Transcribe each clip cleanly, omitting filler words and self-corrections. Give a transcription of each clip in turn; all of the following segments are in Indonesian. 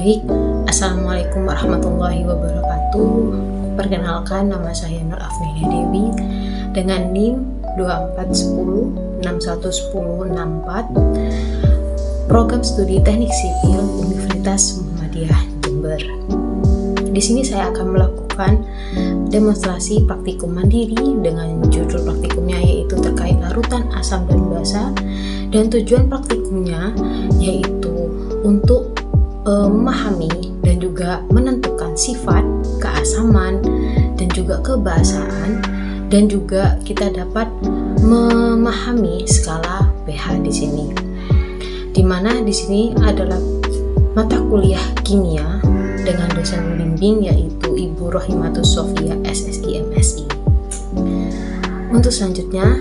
Baik, Assalamualaikum warahmatullahi wabarakatuh. Perkenalkan, nama saya Nur Afnilia Dewi dengan NIM 2410611064, Program Studi Teknik Sipil Universitas Muhammadiyah Jember. Di sini saya akan melakukan demonstrasi praktikum mandiri dengan judul praktikumnya yaitu terkait larutan asam dan basa, dan tujuan praktikumnya yaitu untuk memahami dan juga menentukan sifat, keasaman, dan juga kebasaan, dan juga kita dapat memahami skala pH di sini. Dimana di sini adalah mata kuliah kimia dengan dosen pembimbing yaitu Ibu Rohimatus Sofia SSI MSI. Untuk selanjutnya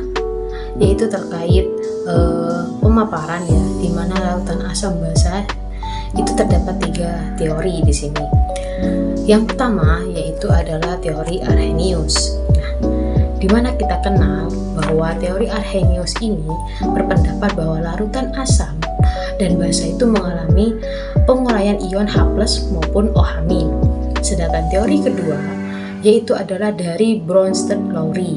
yaitu terkait pemaparan ya, dimana larutan asam basa itu terdapat 3 teori di sini. Yang pertama yaitu adalah teori Arrhenius. Nah, di mana kita kenal bahwa teori Arrhenius ini berpendapat bahwa larutan asam dan basa itu mengalami penguraian ion H+ maupun OH-. Sedangkan teori kedua yaitu adalah dari Bronsted-Lowry.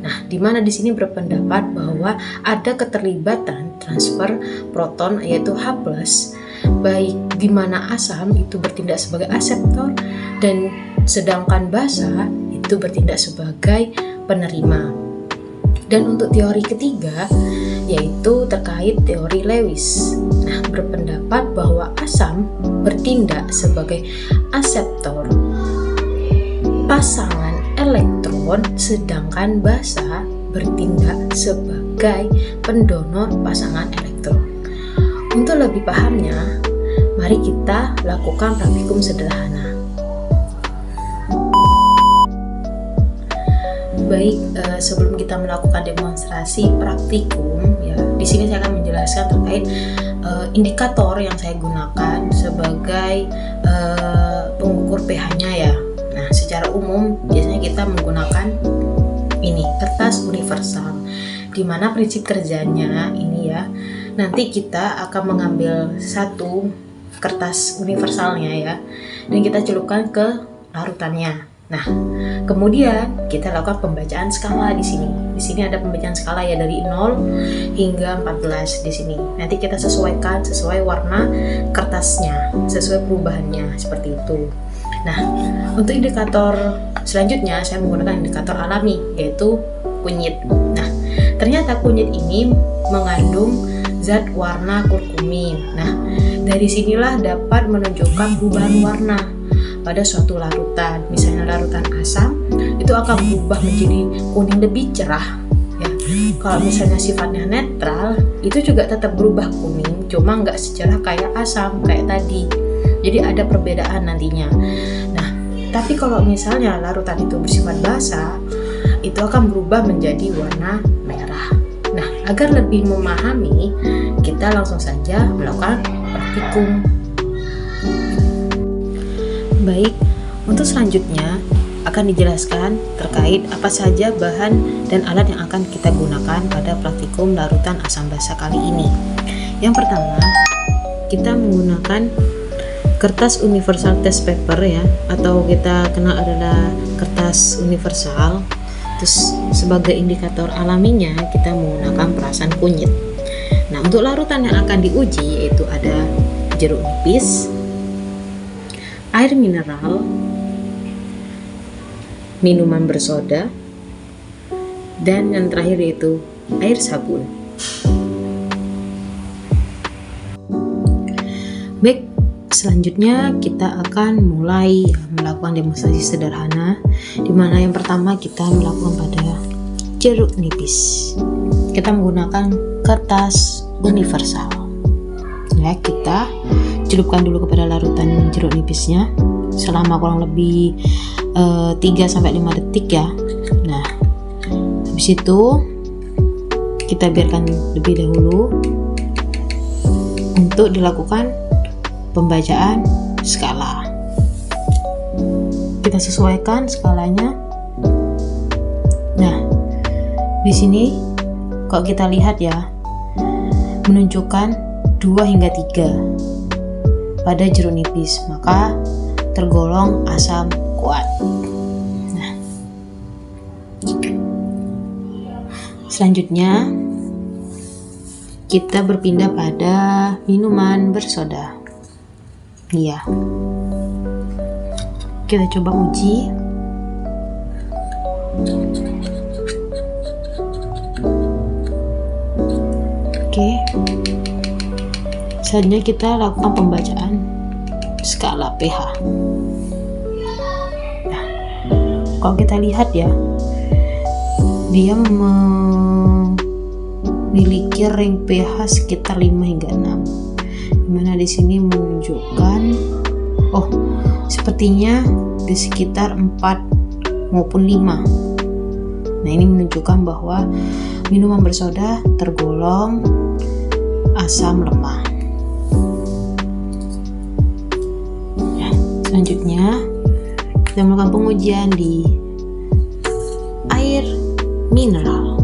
Nah, di mana di sini berpendapat bahwa ada keterlibatan transfer proton yaitu H+, baik di mana asam itu bertindak sebagai aseptor dan sedangkan basa itu bertindak sebagai penerima. Dan untuk teori ketiga yaitu terkait teori Lewis. Nah, berpendapat bahwa asam bertindak sebagai aseptor pasangan elektron, sedangkan basa bertindak sebagai pendonor pasangan elektron. Untuk lebih pahamnya, mari kita lakukan praktikum sederhana. Baik, sebelum kita melakukan demonstrasi praktikum, ya, di sini saya akan menjelaskan terkait indikator yang saya gunakan sebagai pengukur pH-nya ya. Nah, secara umum biasanya kita menggunakan ini kertas universal, di mana prinsip kerjanya ini ya. Nanti kita akan mengambil satu kertas universalnya ya, dan kita celupkan ke larutannya. Nah, kemudian kita lakukan pembacaan skala di sini. Di sini ada pembacaan skala ya dari 0 hingga 14 di sini. Nanti kita sesuaikan sesuai warna kertasnya, sesuai perubahannya seperti itu. Nah, untuk indikator selanjutnya saya menggunakan indikator alami yaitu kunyit. Nah, ternyata kunyit ini mengandung zat warna kurkumin. Nah, dari sinilah dapat menunjukkan perubahan warna pada suatu larutan. Misalnya larutan asam itu akan berubah menjadi kuning lebih cerah ya. Kalau misalnya sifatnya netral itu juga tetap berubah kuning, cuma nggak secerah kayak asam kayak tadi. Jadi ada perbedaan nantinya. Nah, tapi kalau misalnya larutan itu bersifat basa itu akan berubah menjadi warna merah. Nah, agar lebih memahami, kita langsung saja melakukan praktikum. Baik, untuk selanjutnya akan dijelaskan terkait apa saja bahan dan alat yang akan kita gunakan pada praktikum larutan asam basa kali ini. Yang pertama, kita menggunakan kertas universal test paper ya, atau kita kenal adalah kertas universal. Terus sebagai indikator alaminya kita menggunakan perasan kunyit. Nah, untuk larutan yang akan diuji yaitu ada jeruk nipis, air mineral, minuman bersoda, dan yang terakhir yaitu air sabun. Baik, selanjutnya kita akan mulai melakukan demonstrasi sederhana, di mana yang pertama kita melakukan pada jeruk nipis. Kita menggunakan kertas universal. Ya, kita celupkan dulu kepada larutan jeruk nipisnya selama kurang lebih 3-5 detik ya. Nah, habis itu kita biarkan lebih dahulu untuk dilakukan pembacaan skala. Kita sesuaikan skalanya. Nah, di sini kalau kita lihat ya, menunjukkan 2 hingga 3. pada jeruk nipis, maka tergolong asam kuat. Nah, selanjutnya kita berpindah pada minuman bersoda. Iya, kita coba uji. Oke, selanjutnya kita lakukan pembacaan skala pH. Nah, kalau kita lihat ya, dia memiliki range pH sekitar 5 hingga 6, dimana di sini menunjukkan sepertinya di sekitar 4 maupun 5. Nah, ini menunjukkan bahwa minuman bersoda tergolong asam lemah. Nah, selanjutnya kita melakukan pengujian di air mineral.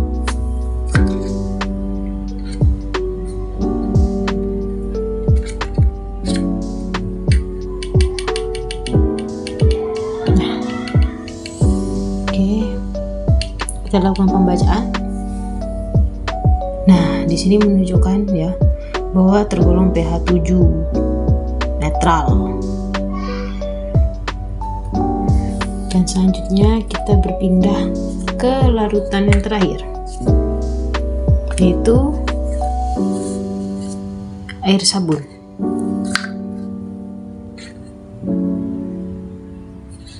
Kita lakukan pembacaan. Nah, di sini menunjukkan ya bahwa tergolong pH 7 netral. Dan selanjutnya kita berpindah ke larutan yang terakhir, yaitu air sabun.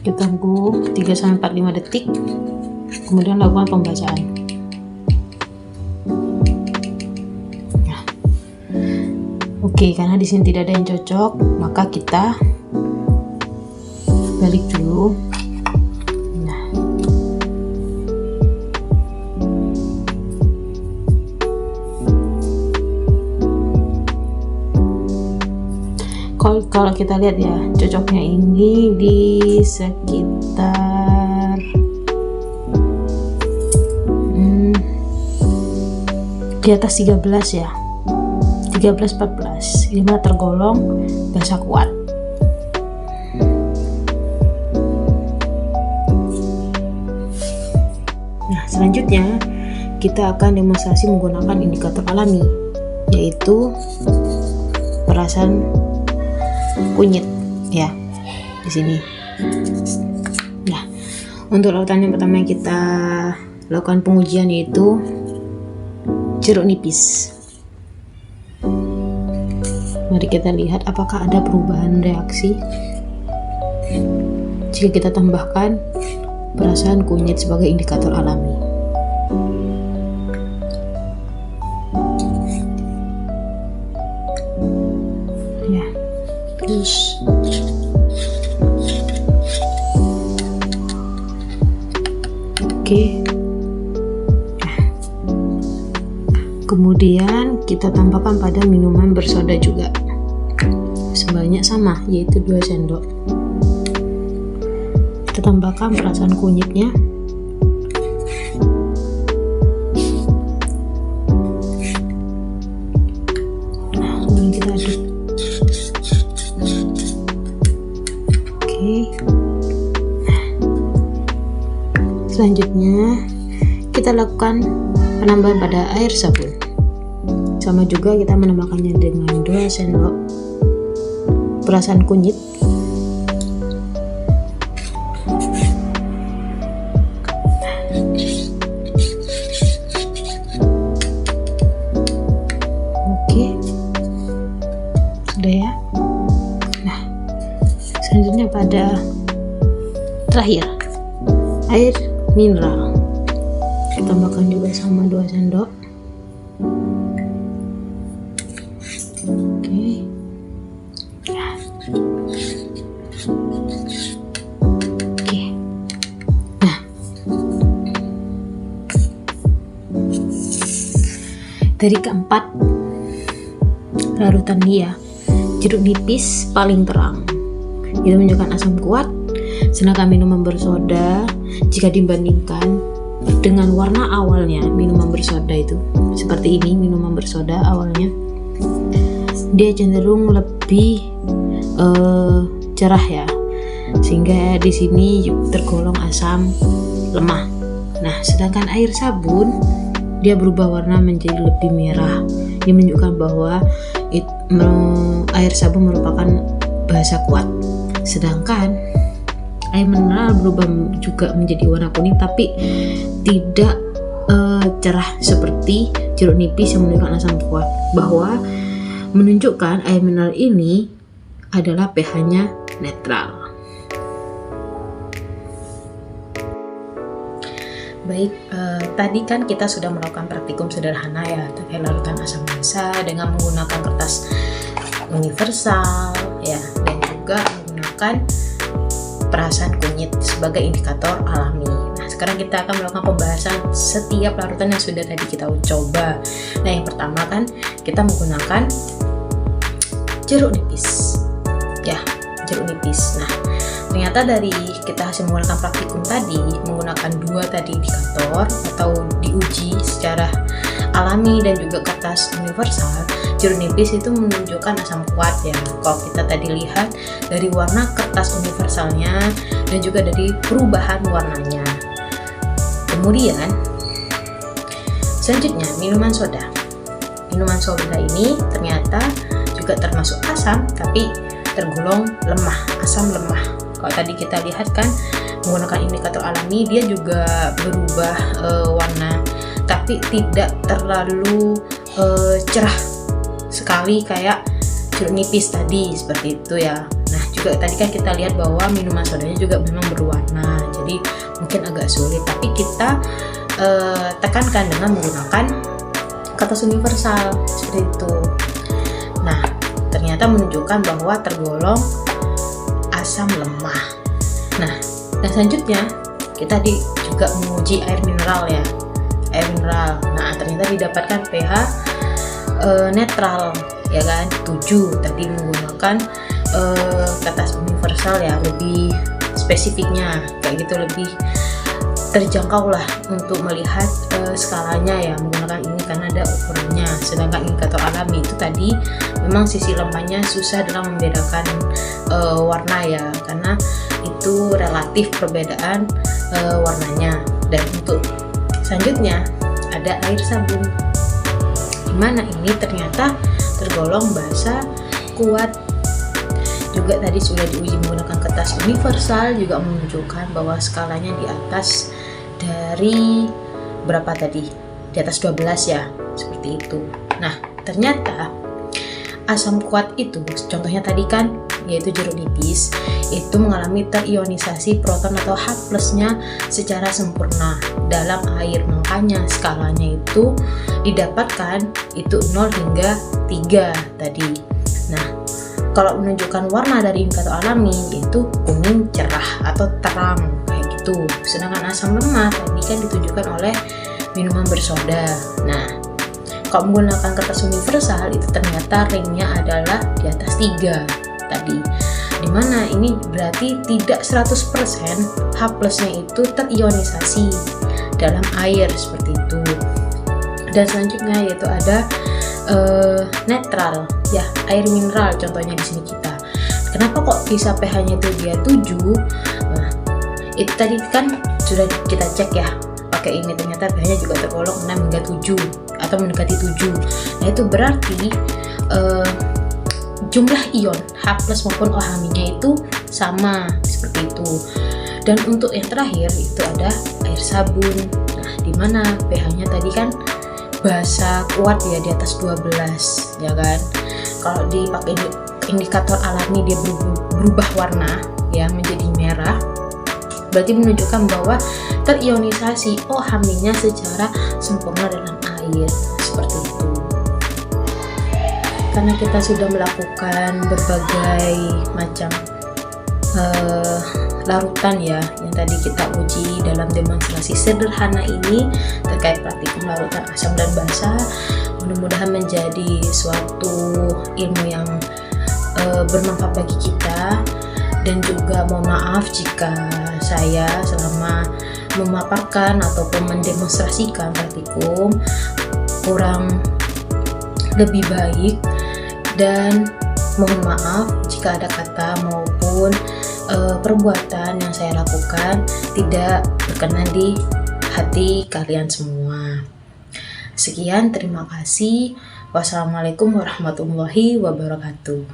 Kita tunggu 3-45 detik, kemudian lakukan pembacaan. Nah, oke, karena di sini tidak ada yang cocok, maka kita balik dulu. Nah, kalau kita lihat ya, cocoknya ini di sekitar di atas 13 ya, 13-14, ini tergolong basa kuat. Nah, selanjutnya kita akan demonstrasi menggunakan indikator alami, yaitu perasan kunyit ya, di sini. Nah, untuk lautan yang pertama yang kita lakukan pengujian yaitu jeruk nipis. Mari kita lihat apakah ada perubahan reaksi jika kita tambahkan perasan kunyit sebagai indikator alami. Ya, terus oke. Kemudian kita tambahkan pada minuman bersoda juga sebanyak sama, yaitu 2 sendok. Kita tambahkan perasan kunyitnya. Nah, kemudian kita aduk. Oke. Selanjutnya kita lakukan penambahan pada air sabun. Sama juga kita menambahkannya dengan 2 sendok perasan kunyit. Oke, sudah ya. Nah, selanjutnya pada terakhir air mineral. Kita tambahkan juga sama 2 sendok. Oke. Oke. Nah, dari keempat larutan dia, jeruk nipis paling terang. Itu menunjukkan asam kuat, sedangkan minuman bersoda jika dibandingkan dengan warna awalnya, minuman bersoda itu seperti ini, minuman bersoda awalnya dia cenderung lebih cerah ya, sehingga di sini tergolong asam lemah. Nah, sedangkan air sabun dia berubah warna menjadi lebih merah. Ini menunjukkan bahwa air sabun merupakan basa kuat. Sedangkan air mineral berubah juga menjadi warna kuning, tapi tidak cerah seperti jeruk nipis yang menunjukkan asam kuat, bahwa menunjukkan air mineral ini adalah pH-nya netral. Baik, tadi kan kita sudah melakukan praktikum sederhana ya terkait larutan asam basa dengan menggunakan kertas universal ya, dan juga menggunakan perasan kunyit sebagai indikator alami. Nah, sekarang kita akan melakukan pembahasan setiap larutan yang sudah tadi kita coba. Nah, yang pertama kan kita menggunakan jeruk nipis ya, jeruk nipis. Nah, ternyata dari kita hasil menggunakan praktikum tadi, menggunakan dua tadi indikator atau diuji secara alami dan juga kertas universal, jeruk nipis itu menunjukkan asam kuat ya. Kalau kita tadi lihat dari warna kertas universalnya dan juga dari perubahan warnanya. Kemudian selanjutnya minuman soda. Minuman soda ini ternyata juga termasuk asam, tapi tergolong lemah, asam lemah. Kalau tadi kita lihat kan menggunakan indikator alami, dia juga berubah warna, tapi tidak terlalu cerah sekali kayak jeruk nipis tadi, seperti itu ya. Nah, juga tadi kan kita lihat bahwa minuman sodanya juga memang berwarna, jadi mungkin agak sulit, tapi kita tekankan dengan menggunakan kertas universal seperti itu. Nah, ternyata menunjukkan bahwa tergolong asam lemah. Nah, dan selanjutnya kita juga menguji air mineral ya, air mineral. Nah, ternyata didapatkan pH netral ya kan, 7. Tadi menggunakan kertas universal ya, lebih spesifiknya kayak gitu, lebih terjangkau lah untuk melihat skalanya ya, menggunakan ini karena ada ukurannya. Sedangkan indikator alami itu tadi memang sisi lemahnya susah dalam membedakan warna ya, karena itu relatif perbedaan warnanya. Dan untuk selanjutnya ada air sabun, dimana ini ternyata tergolong basa kuat. Juga tadi sudah diuji menggunakan kertas universal, juga menunjukkan bahwa skalanya di atas dari berapa tadi? Di atas 12 ya, seperti itu. Nah, ternyata asam kuat itu, contohnya tadi kan yaitu jeruk nipis, itu mengalami terionisasi proton atau H+ nya secara sempurna dalam air. Makanya skalanya itu didapatkan itu 0 hingga 3 tadi. Nah, kalau menunjukkan warna dari indikator alami itu kuning cerah atau terang kayak gitu. Sedangkan asam lemah tadi kan ditunjukkan oleh minuman bersoda. Nah, kalau menggunakan kertas universal itu ternyata ringnya adalah di atas 3 tadi. Dimana ini berarti tidak 100% H+-nya itu terionisasi dalam air seperti itu. Dan selanjutnya yaitu ada netral ya, air mineral contohnya di sini kita. Kenapa kok bisa pH-nya itu dia 7? Nah, itu tadi kan sudah kita cek ya pakai ini, ternyata pH-nya juga tergolong 6 hingga 7 atau mendekati 7. Nah, itu berarti jumlah ion H+ maupun OH-nya itu sama seperti itu. Dan untuk yang terakhir itu ada air sabun. Nah, dimana pH-nya tadi kan basa kuat ya, di atas 12 ya kan. Kalau dipakai indikator alami dia berubah warna ya menjadi merah, berarti menunjukkan bahwa terionisasi OH-nya secara sempurna dalam air seperti itu. Karena kita sudah melakukan berbagai macam larutan ya yang tadi kita uji dalam demonstrasi sederhana ini terkait praktikum larutan asam dan basa, mudah-mudahan menjadi suatu ilmu yang bermanfaat bagi kita. Dan juga mohon maaf jika saya selama memaparkan ataupun mendemonstrasikan praktikum kurang lebih baik, dan Mohon maaf jika ada kata maupun perbuatan yang saya lakukan tidak berkenan di hati kalian semua. Sekian, terima kasih. Wassalamualaikum warahmatullahi wabarakatuh.